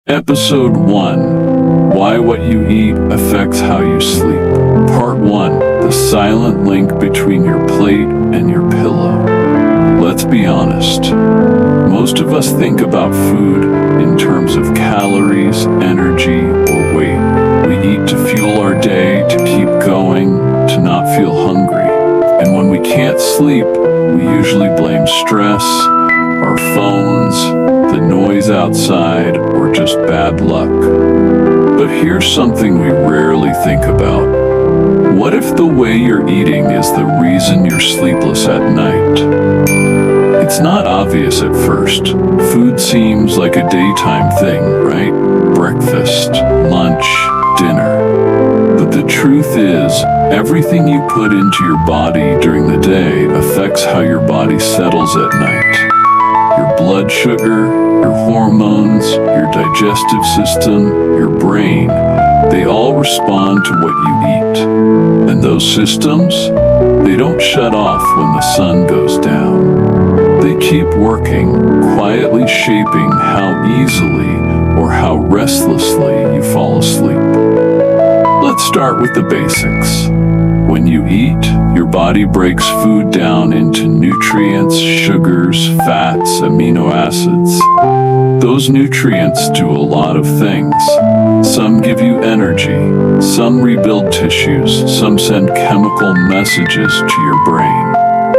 Episode 1: Why What You Eat Affects How You Sleep. Part 1: The Silent Link Between Your Plate and Your Pillow. Let's be honest. Most of us think about food in terms of calories, energy, or weight. We eat to fuel our day, to keep going, to not feel hungry. And when we can't sleep, we usually blame stress, our phones, the noise outside, or just bad luck. But here's something we rarely think about. What if the way you're eating is the reason you're sleepless at night? It's not obvious at first. Food seems like a daytime thing, right? Breakfast, lunch, dinner. But the truth is, everything you put into your body during the day affects how your body settles at night. Your blood sugar, your hormones, your digestive system, your brain, they all respond to what you eat. And those systems, they don't shut off when the sun goes down. They keep working, quietly shaping how easily or how restlessly you fall asleep. Let's start with the basics. When you eat, your body breaks food down into nutrients, sugars, fats, amino acids. Those nutrients do a lot of things. Some give you energy, some rebuild tissues, some send chemical messages to your brain.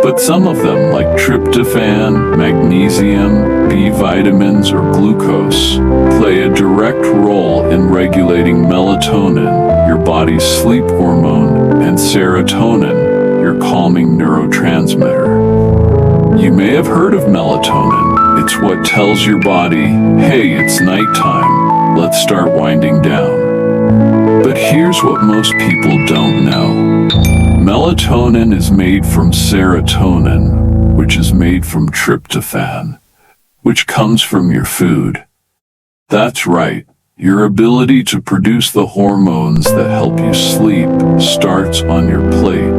But some of them, like tryptophan, magnesium, B vitamins, or glucose, play a direct role in regulating melatonin, your body's sleep hormone, and serotonin, your calming neurotransmitter. You may have heard of melatonin. It's what tells your body, hey, it's nighttime, let's start winding down. But here's what most people don't know. Melatonin is made from serotonin, which is made from tryptophan, which comes from your food. That's right, your ability to produce the hormones that help you sleep starts on your plate.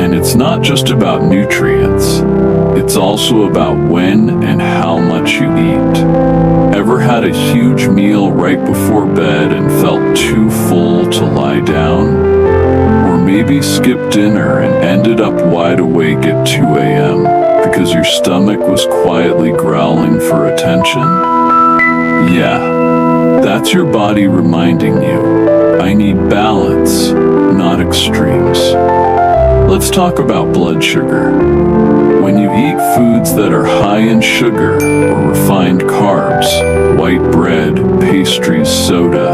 And it's not just about nutrients, it's also about when and how much you eat. Ever had a huge meal right before bed and felt too full to lie down? Or maybe skipped dinner and ended up wide awake at 2 a.m. because your stomach was quietly growling for attention? Yeah, that's your body reminding you, I need balance, not extremes. Let's talk about blood sugar. When you eat foods that are high in sugar or refined carbs, white bread, pastries, soda,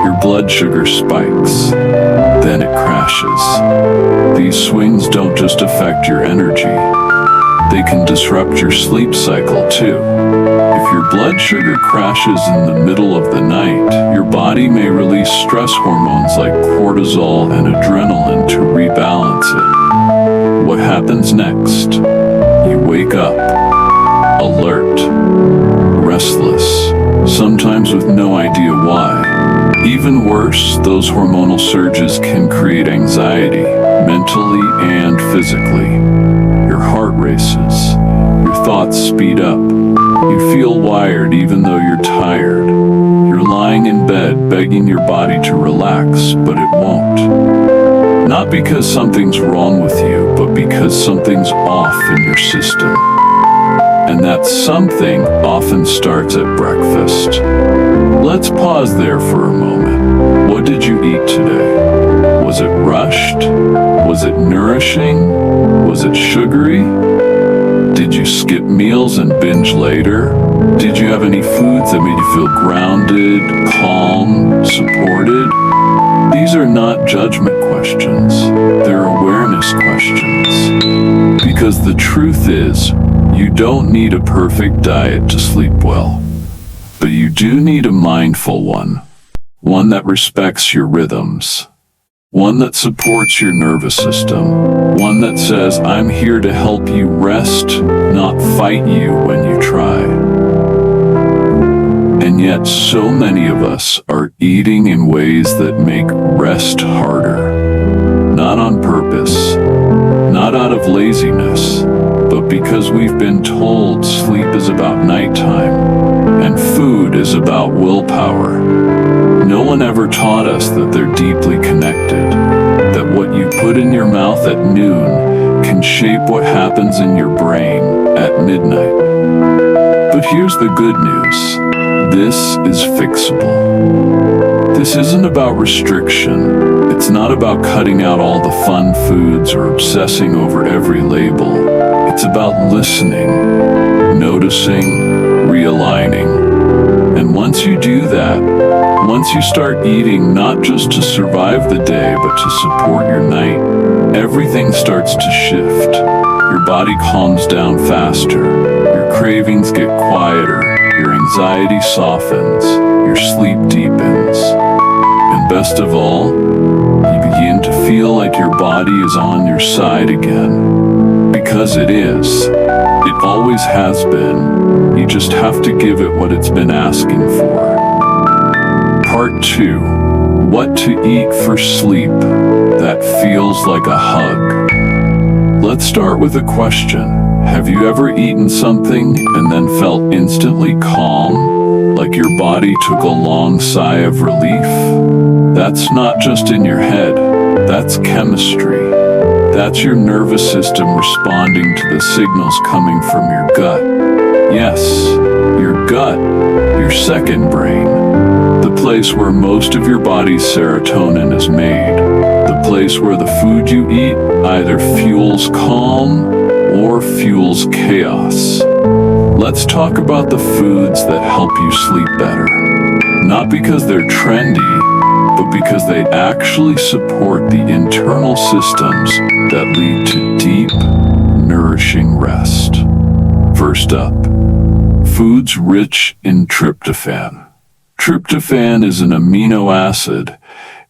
your blood sugar spikes. Then it crashes. These swings don't just affect your energy. They can disrupt your sleep cycle too. If your blood sugar crashes in the middle of the night, your body may release stress hormones like cortisol and adrenaline to rebalance it. What happens next? You wake up, alert, restless, sometimes with no idea why. Even worse, those hormonal surges can create anxiety, mentally and physically. Your heart races, your thoughts speed up, you feel wired even though you're tired. You're lying in bed begging your body to relax, but it won't. Not because something's wrong with you, but because something's off in your system. And that something often starts at breakfast. Let's pause there for a moment. What did you eat today? Was it rushed? Was it nourishing? Was it sugary? Did you skip meals and binge later? Did you have any foods that made you feel grounded, calm, supported? These are not judgment questions. They're awareness questions. Because the truth is, you don't need a perfect diet to sleep well. But you do need a mindful one. One that respects your rhythms. One that supports your nervous system. One that says, I'm here to help you rest, not fight you when you try. And yet so many of us are eating in ways that make rest harder. Not on purpose, not out of laziness, but because we've been told sleep is about nighttime. and food is about willpower. No one ever taught us that they're deeply connected, that what you put in your mouth at noon can shape what happens in your brain at midnight. But here's the good news. This is fixable. This isn't about restriction. It's not about cutting out all the fun foods or obsessing over every label. It's about listening, noticing, realigning. And once you do that, once you start eating not just to survive the day but to support your night, everything starts to shift. Your body calms down faster, your cravings get quieter, your anxiety softens, your sleep deepens. And best of all, you begin to feel like your body is on your side again. Because it is. It always has been. You just have to give it what it's been asking for. Part 2. What to eat for sleep that feels like a hug. Let's start with a question. Have you ever eaten something and then felt instantly calm, like your body took a long sigh of relief? That's not just in your head, that's chemistry. That's your nervous system responding to the signals coming from your gut. Yes, your gut, your second brain, the place where most of your body's serotonin is made, the place where the food you eat either fuels calm or fuels chaos. Let's talk about the foods that help you sleep better. Not because they're trendy, but because they actually support the internal systems that lead to deep, nourishing rest. First up, foods rich in tryptophan. Tryptophan is an amino acid,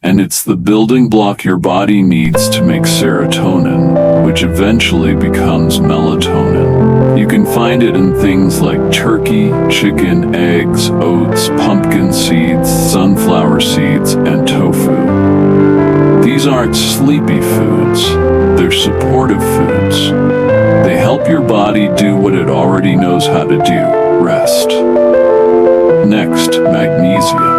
and it's the building block your body needs to make serotonin, which eventually becomes melatonin. You can find it in things like turkey, chicken, eggs, oats, pumpkin seeds, sunflower seeds, and tofu. These aren't sleepy foods, they're supportive foods. They help your body do what it already knows how to do, rest. Next, magnesium.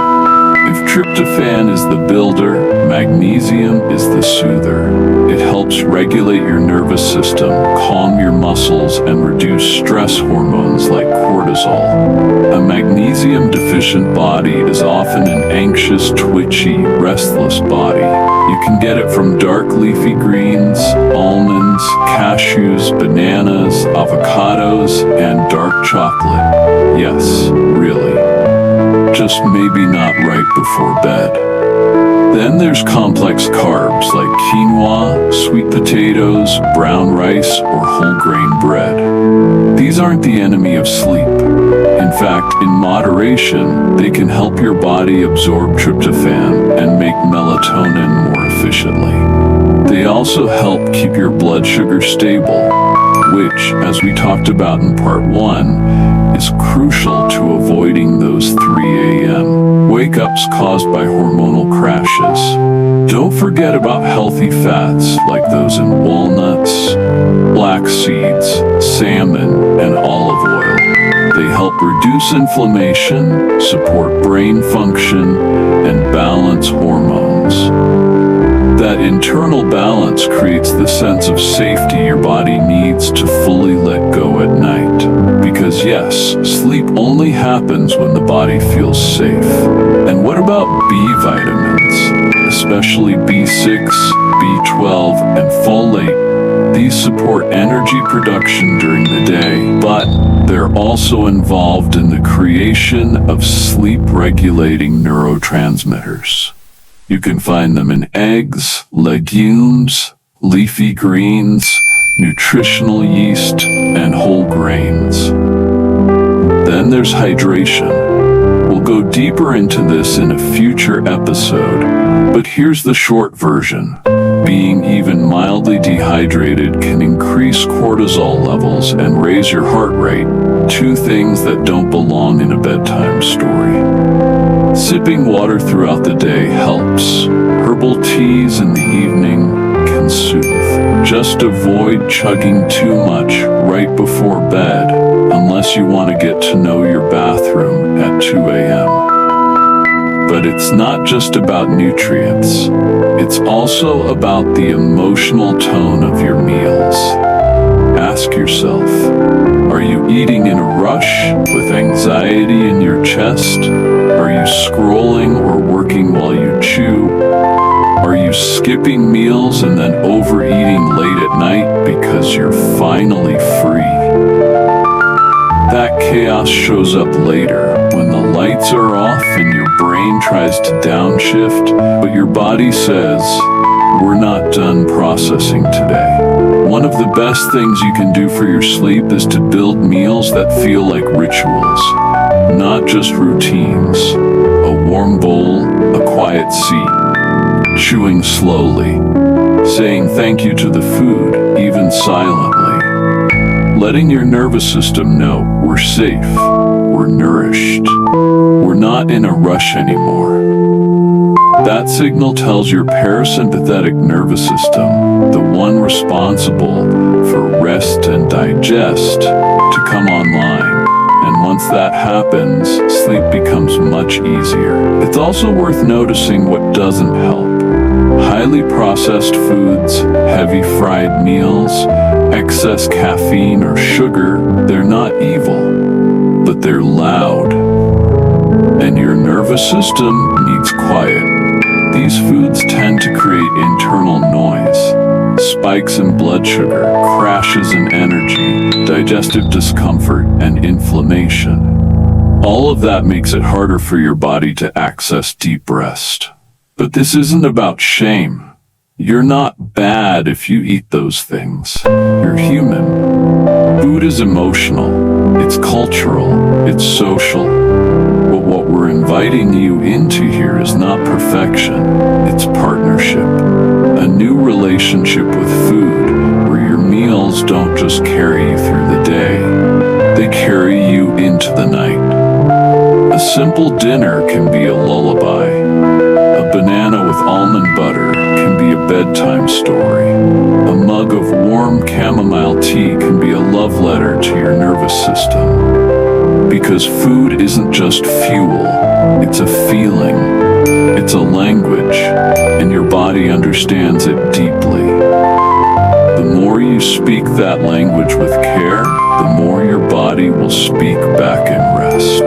If tryptophan is the builder, magnesium is the soother. It helps regulate your nervous system, calm your muscles, and reduce stress hormones like cortisol. A magnesium-deficient body is often an anxious, twitchy, restless body. You can get it from dark leafy greens, almonds, cashews, bananas, avocados, and dark chocolate. Yes, really. Just maybe not right before bed. Then there's complex carbs like quinoa, sweet potatoes, brown rice, or whole grain bread. These aren't the enemy of sleep. In fact, in moderation, they can help your body absorb tryptophan and make melatonin more efficiently. They also help keep your blood sugar stable, which, as we talked about in part 1, is crucial to avoiding those 3 a.m. wake-ups caused by hormonal crashes. Don't forget about healthy fats like those in walnuts, black seeds, salmon, and olive oil. They help reduce inflammation, support brain function, and balance hormones. That internal balance creates the sense of safety your body needs to fully let go at night. Because yes, sleep only happens when the body feels safe. And what about B vitamins? Especially B6, B12, and folate. These support energy production during the day, but they're also involved in the creation of sleep-regulating neurotransmitters. You can find them in eggs, legumes, leafy greens, nutritional yeast, and whole grains. Then there's hydration. We'll go deeper into this in a future episode, but here's the short version. Being even mildly dehydrated can increase cortisol levels and raise your heart rate, 2 things that don't belong in a bedtime story. Sipping water throughout the day helps. Herbal teas in the evening can soothe. Just avoid chugging too much right before bed, unless you want to get to know your bathroom at 2 a.m. But it's not just about nutrients. It's also about the emotional tone of your meals. Ask yourself, are you eating in a rush with anxiety in your chest? Are you scrolling or working while you chew? Are you skipping meals and then overeating late at night because you're finally free? That chaos shows up later when the lights are off and your brain tries to downshift, but your body says, we're not done processing today. One of the best things you can do for your sleep is to build meals that feel like rituals, not just routines. A warm bowl, a quiet seat, chewing slowly, saying thank you to the food, even silently. Letting your nervous system know we're safe, we're nourished, we're not in a rush anymore. That signal tells your parasympathetic nervous system, the one responsible for rest and digest, to come online. And once that happens, sleep becomes much easier. It's also worth noticing what doesn't help. Highly processed foods, heavy fried meals, excess caffeine or sugar, they're not evil, but they're loud. And your nervous system needs quiet. These foods tend to create internal noise, spikes in blood sugar, crashes in energy, digestive discomfort, and inflammation. All of that makes it harder for your body to access deep rest. But this isn't about shame. You're not bad if you eat those things. You're human. Food is emotional, it's cultural, it's social. But what we're inviting you into here is not perfection, it's partnership. A new relationship with food, where your meals don't just carry you through the day, they carry you into the night. A simple dinner can be a lullaby. A banana with almond butter can be a bedtime story. A mug of warm chamomile tea can be a love letter to your nervous system. Because food isn't just fuel, it's a feeling, it's a language, and your body understands it deeply. The more you speak that language with care, the more your body will speak back in rest.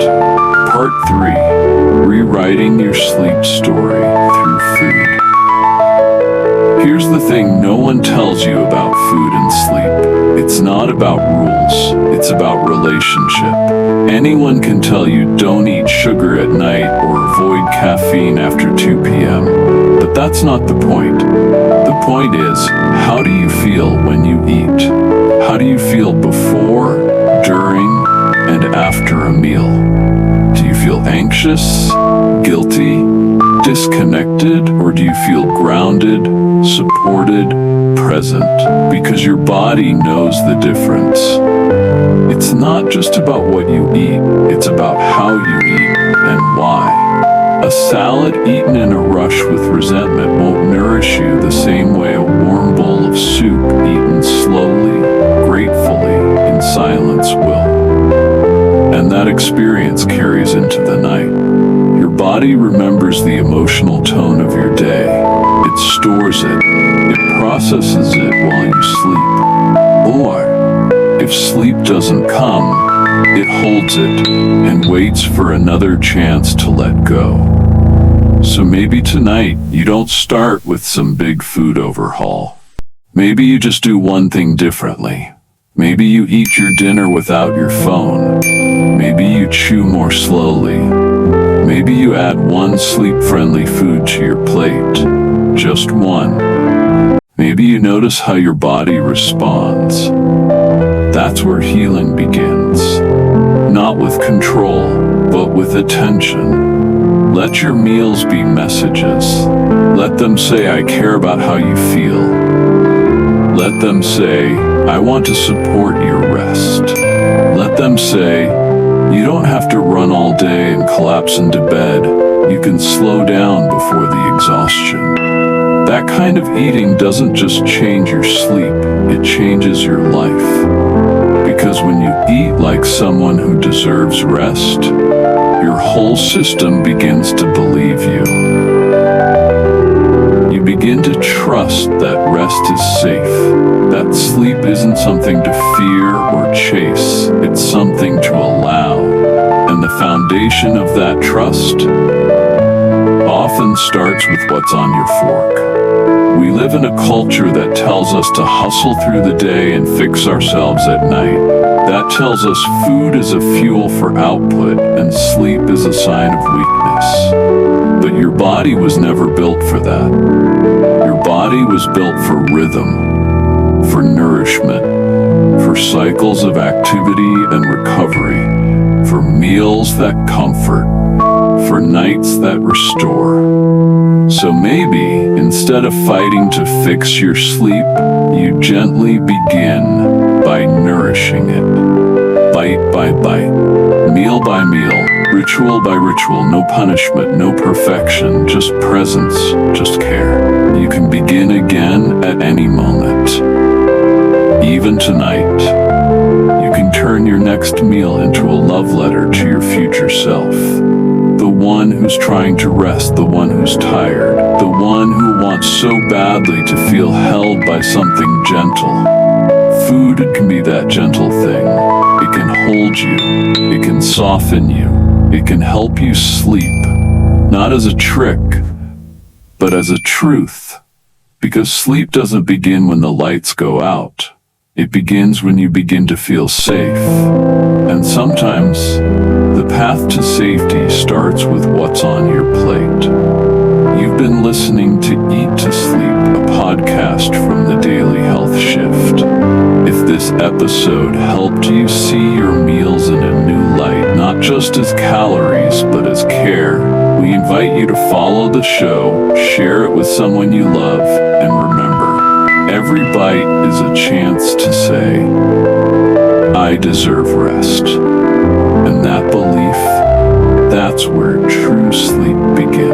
Part 3. Rewriting your sleep story through food. Here's the thing no one tells you about food and sleep. It's not about rules, it's about relationship. Anyone can tell you don't eat sugar at night or avoid caffeine after 2 p.m. But that's not the point. The point is, how do you feel when you eat? How do you feel before, during, and after a meal? Do you feel anxious, guilty, disconnected, or do you feel grounded, supported, present? Because your body knows the difference. It's not just about what you eat, it's about how you eat and why. A salad eaten in a rush with resentment won't nourish you the same way a warm bowl of soup eaten slowly, gratefully, in silence will. And that experience carries into the night. Your body remembers the emotional tone of your day. It stores it. It processes it while you sleep. Or, if sleep doesn't come, it holds it and waits for another chance to let go. So maybe tonight you don't start with some big food overhaul. Maybe you just do one thing differently. Maybe you eat your dinner without your phone. Maybe you chew more slowly. Maybe you add one sleep-friendly food to your plate. Just one. Maybe you notice how your body responds. That's where healing begins. Not with control, but with attention. Let your meals be messages. Let them say, I care about how you feel. Let them say, I want to support your rest. Let them say, you don't have to run all day and collapse into bed. You can slow down before the exhaustion. That kind of eating doesn't just change your sleep, it changes your life. Because when you eat like someone who deserves rest, your whole system begins to believe you. You begin to trust that rest is safe, that sleep isn't something to fear or chase, it's something to allow. And the foundation of that trust often starts with what's on your fork. We live in a culture that tells us to hustle through the day and fix ourselves at night. That tells us food is a fuel for output and sleep is a sign of weakness. But your body was never built for that. Your body was built for rhythm, for nourishment, for cycles of activity and recovery, for meals that comfort, for nights that restore. So maybe, instead of fighting to fix your sleep, you gently begin by nourishing it. Bite by bite, meal by meal, ritual by ritual, no punishment, no perfection, just presence, just care. You can begin again at any moment. Even tonight, you can turn your next meal into a love letter to your future self. The one who's trying to rest, the one who's tired, the one who wants so badly to feel held by something gentle. Food can be that gentle thing. It can hold you, it can soften you, it can help you sleep, not as a trick, but as a truth. Because sleep doesn't begin when the lights go out. It begins when you begin to feel safe. And sometimes, the path to safety starts with what's on your plate. You've been listening to Eat to Sleep, a podcast from the Daily Health Shift. If this episode helped you see your meals in a new light, not just as calories, but as care, we invite you to follow the show, share it with someone you love, and remember, every bite is a chance to say, I deserve rest. And that belief, that's where true sleep begins.